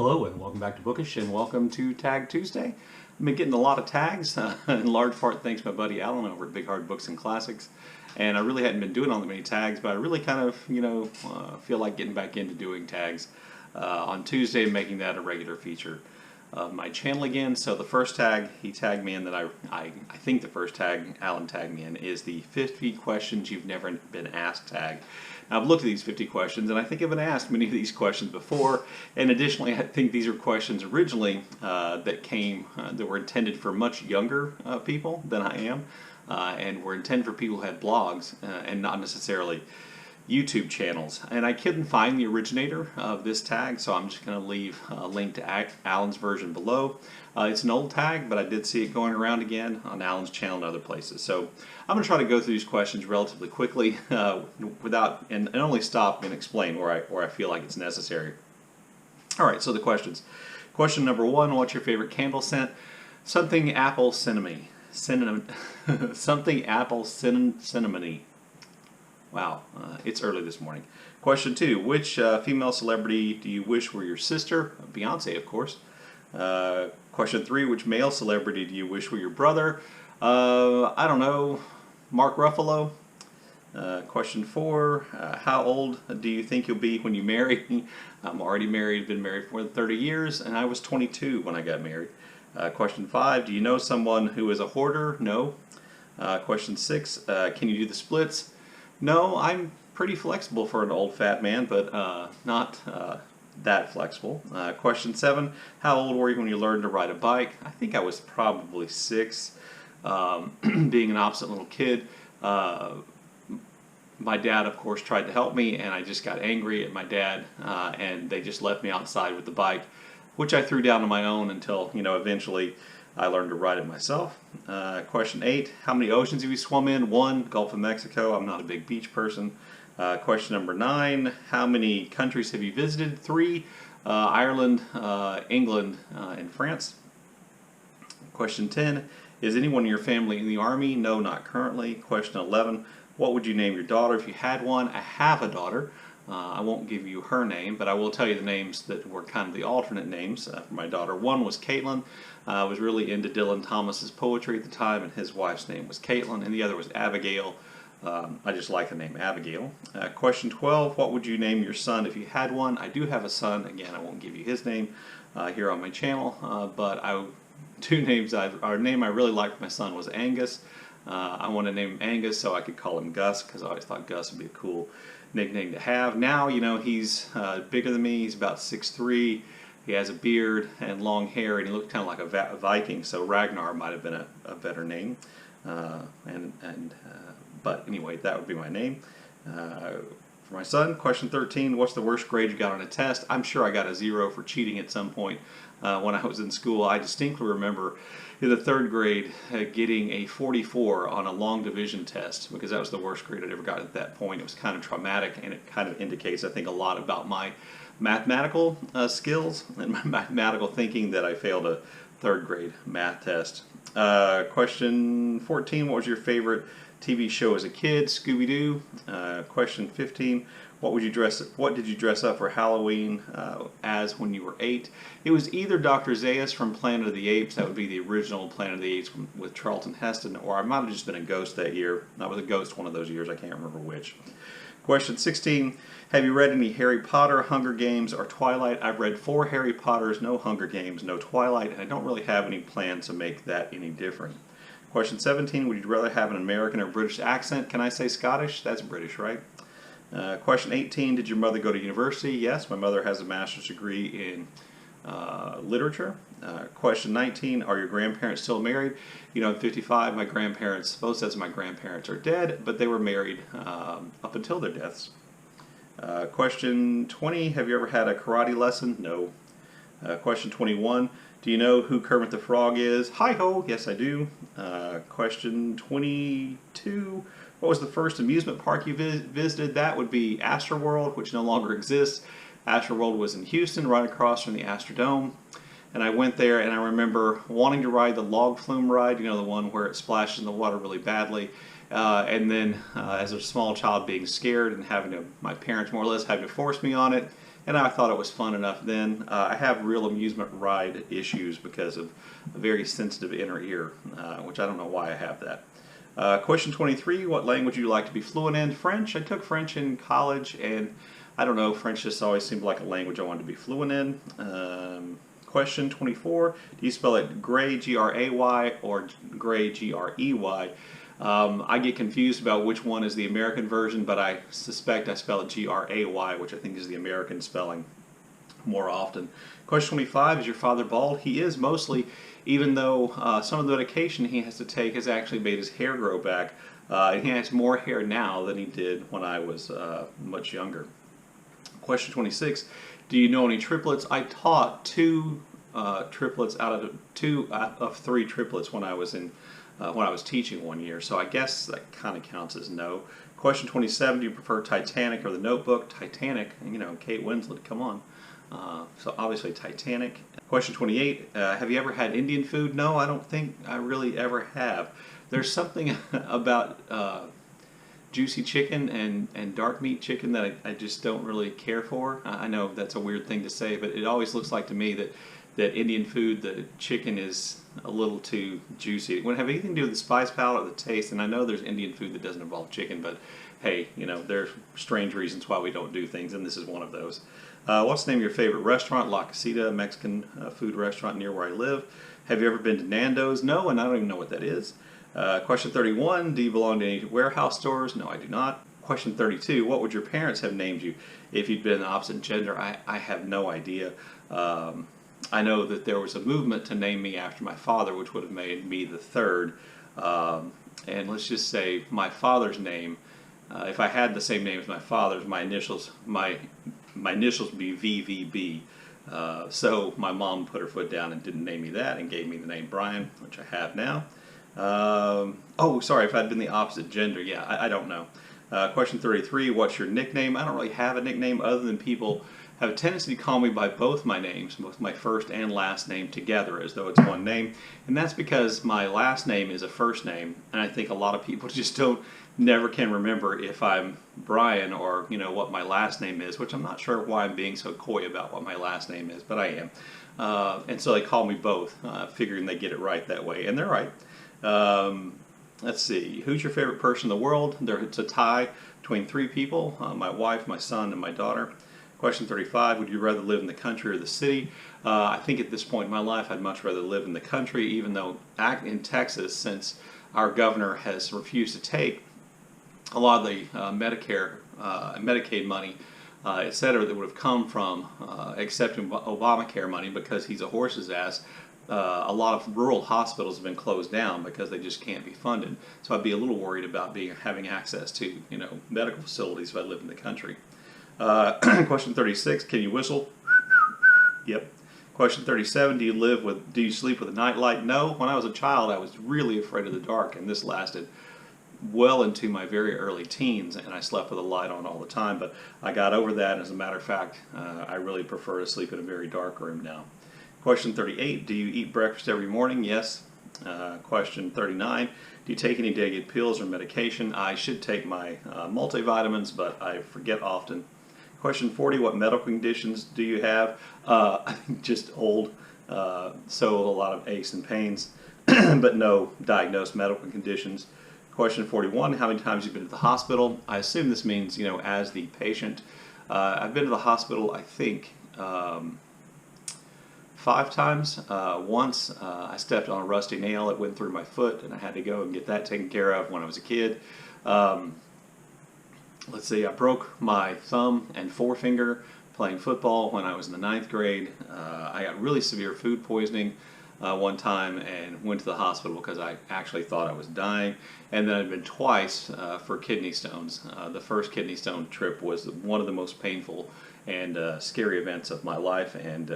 Hello and welcome back to Bookish and welcome to Tag Tuesday. I've been getting a lot of tags, in large part thanks to my buddy Alan over at Big Hard Books and Classics. And I really hadn't been doing all that many tags, but I really kind of, feel like getting back into doing tags on Tuesday and making that a regular feature of my channel again. So the first tag he tagged me in that I think the first tag Alan tagged me in is the 50 questions you've never been asked tag. Now, I've looked at these 50 questions and I think I've been asked many of these questions before, and additionally I think these are questions originally that were intended for much younger people than I am, and were intended for people who had blogs and not necessarily YouTube channels. And I couldn't find the originator of this tag, so I'm just going to leave a link to Alan's version below. It's an old tag, but I did see it going around again on Alan's channel and other places. So I'm going to try to go through these questions relatively quickly and only stop and explain where I feel like it's necessary. Alright, so the questions. Question number one, what's your favorite candle scent? Something apple cinnamon. Something apple cinnamony. Wow, it's early this morning. Question two, which female celebrity do you wish were your sister? Beyonce, of course. Question three, which male celebrity do you wish were your brother? I don't know, Mark Ruffalo. Question four, how old do you think you'll be when you marry? I'm already married, been married for more than 30 years, and I was 22 when I got married. Question five, do you know someone who is a hoarder? No. Question six, can you do the splits? No, I'm pretty flexible for an old fat man, but not that flexible. Question seven, how old were you when you learned to ride a bike? I think I was probably 6. Being an opposite little kid, my dad, of course, tried to help me, and I just got angry at my dad, and they just left me outside with the bike, which I threw down on my own until, eventually I learned to ride it myself. Question 8, how many oceans have you swum in? 1, Gulf of Mexico. I'm not a big beach person. Question number 9, how many countries have you visited? 3, Ireland, England, and France. Question 10, is anyone in your family in the Army? No, not currently. Question 11, what would you name your daughter if you had one? I have a daughter. I won't give you her name, but I will tell you the names that were kind of the alternate names for my daughter. One was Caitlin. I was really into Dylan Thomas's poetry at the time, and his wife's name was Caitlin, and the other was Abigail. I just like the name Abigail. Question 12, what would you name your son if you had one? I do have a son. Again, I won't give you his name here on my channel, but our name I really liked for my son was Angus. I want to name him Angus so I could call him Gus, because I always thought Gus would be a cool nickname to have. Now, he's bigger than me. He's about 6'3". He has a beard and long hair, and he looked kind of like a Viking, so Ragnar might have been a better name. But anyway, that would be my name. For my son, question 13, what's the worst grade you got on a test? I'm sure I got a 0 for cheating at some point when I was in school. I distinctly remember in the 3rd grade getting a 44 on a long division test, because that was the worst grade I'd ever gotten at that point. It was kind of traumatic, and it kind of indicates, I think, a lot about my mathematical skills and my mathematical thinking that I failed a 3rd grade math test. Question 14, what was your favorite TV show as a kid? Scooby-Doo. Question 15, what did you dress up for Halloween as when you were 8? It was either Dr. Zaius from Planet of the Apes, that would be the original Planet of the Apes with Charlton Heston, or I might have just been a ghost that year. I was a ghost one of those years, I can't remember which. Question 16, have you read any Harry Potter, Hunger Games, or Twilight? I've read 4 Harry Potters, no Hunger Games, no Twilight, and I don't really have any plans to make that any different. Question 17, would you rather have an American or British accent? Can I say Scottish? That's British, right? Question 18, did your mother go to university? Yes, my mother has a master's degree in literature. Question 19, are your grandparents still married? I'm 55, my grandparents, both sets of my grandparents are dead, but they were married up until their deaths. Question 20, have you ever had a karate lesson? No. Question 21, do you know who Kermit the Frog is? Hi-ho, yes I do. Question 22, what was the first amusement park you visited? That would be Astroworld, which no longer exists. Astroworld was in Houston, right across from the Astrodome. And I went there, and I remember wanting to ride the log flume ride, the one where it splashes in the water really badly. And then, as a small child, being scared and my parents more or less having to force me on it. and I thought it was fun enough then. I have real amusement ride issues because of a very sensitive inner ear, which I don't know why I have that. Question 23, what language would you like to be fluent in? French. I took French in college, and I don't know, French just always seemed like a language I wanted to be fluent in. Question 24, do you spell it Gray, G-R-A-Y, or Gray, G-R-E-Y? I get confused about which one is the American version, but I suspect I spell it G-R-A-Y, which I think is the American spelling more often. Question 25, is your father bald? He is mostly, even though some of the medication he has to take has actually made his hair grow back. He has more hair now than he did when I was much younger. Question 26, do you know any triplets? I taught two triplets out of three triplets when I was teaching one year, so I guess that kind of counts as no. Question 27, do you prefer Titanic or The Notebook? Titanic, you know, Kate Winslet, come on. So obviously Titanic. Question 28, have you ever had Indian food? No, I don't think I really ever have. There's something about juicy chicken and dark meat chicken that I just don't really care for. I know that's a weird thing to say, but it always looks like to me that Indian food, the chicken is a little too juicy. It wouldn't have anything to do with the spice palette or the taste, and I know there's Indian food that doesn't involve chicken, but hey, you know, there's strange reasons why we don't do things, and this is one of those. What's the name of your favorite restaurant? La Casita, a Mexican food restaurant near where I live. Have you ever been to Nando's? No, and I don't even know what that is. Question 31, do you belong to any warehouse stores? No, I do not. Question 32, what would your parents have named you if you'd been the opposite gender? I have no idea. I know that there was a movement to name me after my father, which would have made me the third. And let's just say my father's name, if I had the same name as my father's, my initials would be VVB. So my mom put her foot down and didn't name me that and gave me the name Brian, which I have now. Oh, sorry, if I'd been the opposite gender, yeah, I don't know. Question 33, what's your nickname? I don't really have a nickname other than people have a tendency to call me by both my names, both my first and last name together as though it's one name. And that's because my last name is a first name, and I think a lot of people just never can remember if I'm Brian or, you know, what my last name is, which I'm not sure why I'm being so coy about what my last name is, but I am. And so they call me both, figuring they get it right that way, and they're right. Let's see, who's your favorite person in the world? It's a tie between three people, my wife, my son, and my daughter. Question 35, would you rather live in the country or the city? I think at this point in my life I'd much rather live in the country, even though in Texas, since our governor has refused to take a lot of the Medicare and Medicaid money, et cetera, that would have come from accepting Obamacare money because he's a horse's ass. A lot of rural hospitals have been closed down because they just can't be funded. So I'd be a little worried about having access to, you know, medical facilities if I lived in the country. Question 36, can you whistle? Yep. Question 37, do you sleep with a nightlight? No. When I was a child, I was really afraid of the dark, and this lasted well into my very early teens, and I slept with a light on all the time, but I got over that. As a matter of fact, I really prefer to sleep in a very dark room now. Question 38, do you eat breakfast every morning? Yes. Question 39, do you take any daily pills or medication? I should take my multivitamins, but I forget often. Question 40, what medical conditions do you have? I think just old, so a lot of aches and pains, but no diagnosed medical conditions. Question 41, how many times have you been to the hospital? I assume this means, you know, as the patient. I've been to the hospital, I think, 5 times. Once I stepped on a rusty nail, it went through my foot, and I had to go and get that taken care of when I was a kid. Let's see, I broke my thumb and forefinger playing football when I was in the 9th grade. I got really severe food poisoning one time and went to the hospital because I actually thought I was dying. And then I'd been twice for kidney stones. The first kidney stone trip was one of the most painful and scary events of my life. And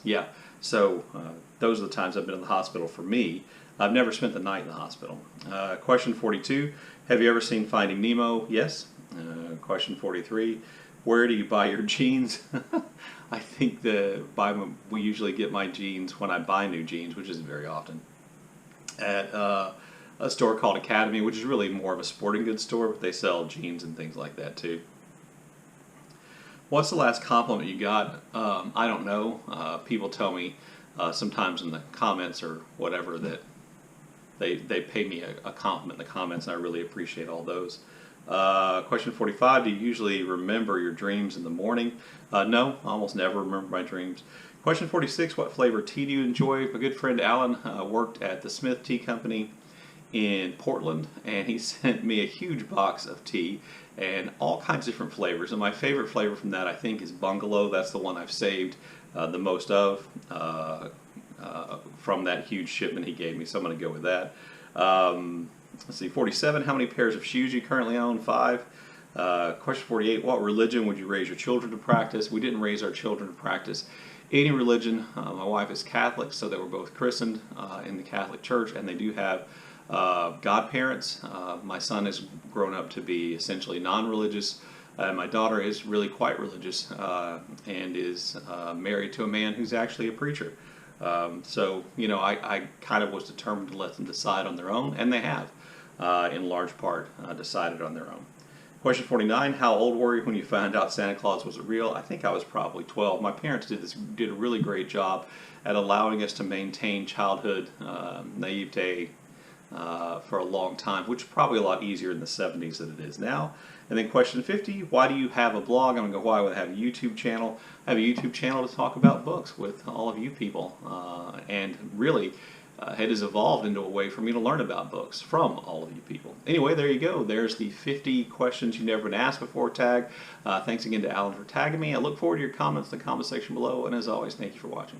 yeah, so those are the times I've been in the hospital for me. I've never spent the night in the hospital. Question 42, have you ever seen Finding Nemo? Yes. Question 43, where do you buy your jeans? I think we usually get my jeans when I buy new jeans, which isn't very often, at a store called Academy, which is really more of a sporting goods store, but they sell jeans and things like that too. What's the last compliment you got? I don't know. People tell me sometimes in the comments or whatever that they pay me a compliment in the comments, and I really appreciate all those. Question 45, do you usually remember your dreams in the morning? No, I almost never remember my dreams. Question 46, what flavor tea do you enjoy? My good friend Alan worked at the Smith Tea Company in Portland, and he sent me a huge box of tea and all kinds of different flavors. And my favorite flavor from that, I think, is Bungalow. That's the one I've saved the most of from that huge shipment he gave me, so I'm going to go with that. Let's see, 47, how many pairs of shoes you currently own? 5. Question 48, what religion would you raise your children to practice? We didn't raise our children to practice any religion. My wife is Catholic, so they were both christened in the Catholic Church, and they do have godparents. My son has grown up to be essentially non-religious. My daughter is really quite religious and is married to a man who's actually a preacher. So, you know, I kind of was determined to let them decide on their own, and they have, in large part, decided on their own. Question 49, how old were you when you found out Santa Claus was real? I think I was probably 12. My parents did a really great job at allowing us to maintain childhood naivete for a long time, which is probably a lot easier in the 70s than it is now. And then question 50, why do you have a blog? I'm going to go, why would I have a YouTube channel? I have a YouTube channel to talk about books with all of you people. And really, it has evolved into a way for me to learn about books from all of you people. Anyway, there you go. There's the 50 questions you've never been asked before tag. Thanks again to Alan for tagging me. I look forward to your comments in the comment section below. And as always, thank you for watching.